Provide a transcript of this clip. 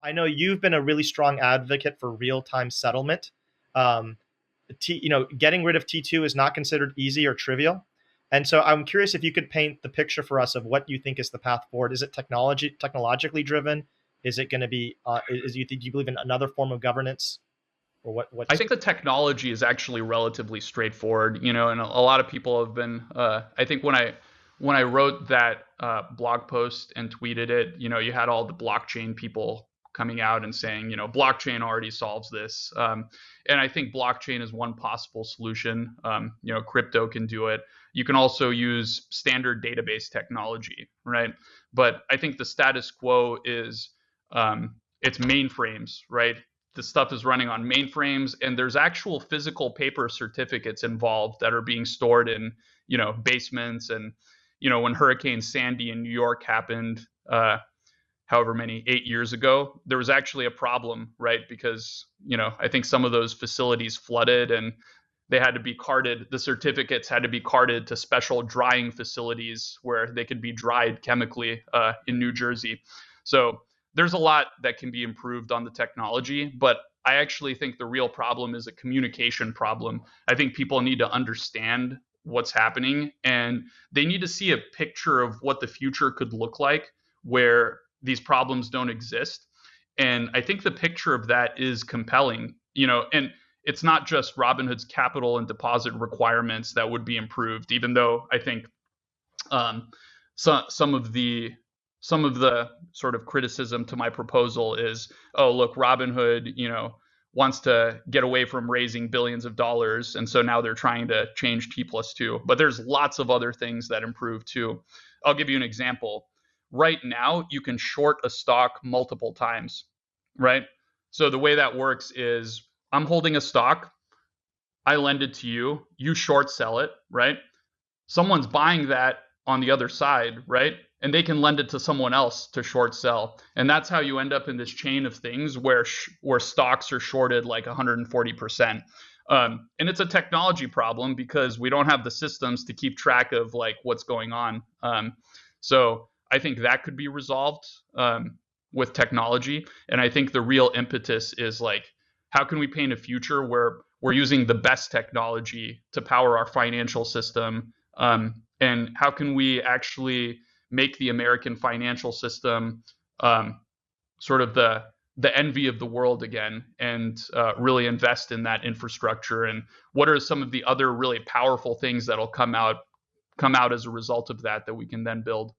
I know you've been a really strong advocate for real-time settlement. Um, getting rid of T2 is not considered easy or trivial. And so I'm curious if you could paint the picture for us of what you think is the path forward. Is it technologically driven? Is it going to be, do you believe in another form of governance, or I what's, think the technology is actually relatively straightforward, and a lot of people have been. I think when I wrote that blog post and tweeted it, you had all the blockchain people coming out and saying, blockchain already solves this, and I think blockchain is one possible solution. Crypto can do it. You can also use standard database technology, right? But I think the status quo is it's mainframes, right? The stuff is running on mainframes, and there's actual physical paper certificates involved that are being stored in basements. And when Hurricane Sandy in New York happened, however many 8 years ago, there was actually a problem, right? Because I think some of those facilities flooded, and they had to be carted. The certificates had to be carted to special drying facilities where they could be dried chemically in New Jersey. So there's a lot that can be improved on the technology, but I actually think the real problem is a communication problem. I think people need to understand what's happening, and they need to see a picture of what the future could look like where these problems don't exist. And I think the picture of that is compelling, and it's not just Robinhood's capital and deposit requirements that would be improved, even though I think um, some of the sort of criticism to my proposal is, oh, look, Robinhood, wants to get away from raising billions of dollars, and so now they're trying to change T+2. But there's lots of other things that improve too. I'll give you an example. Right now, you can short a stock multiple times, right? So the way that works is I'm holding a stock, I lend it to you, you short sell it, right? Someone's buying that on the other side, right? And they can lend it to someone else to short sell. And that's how you end up in this chain of things where stocks are shorted like 140%. And it's a technology problem because we don't have the systems to keep track of like what's going on. So I think that could be resolved with technology. And I think the real impetus is like, how can we paint a future where we're using the best technology to power our financial system? And how can we actually make the American financial system sort of the envy of the world again, and really invest in that infrastructure? And what are some of the other really powerful things that'll come out as a result of that we can then build?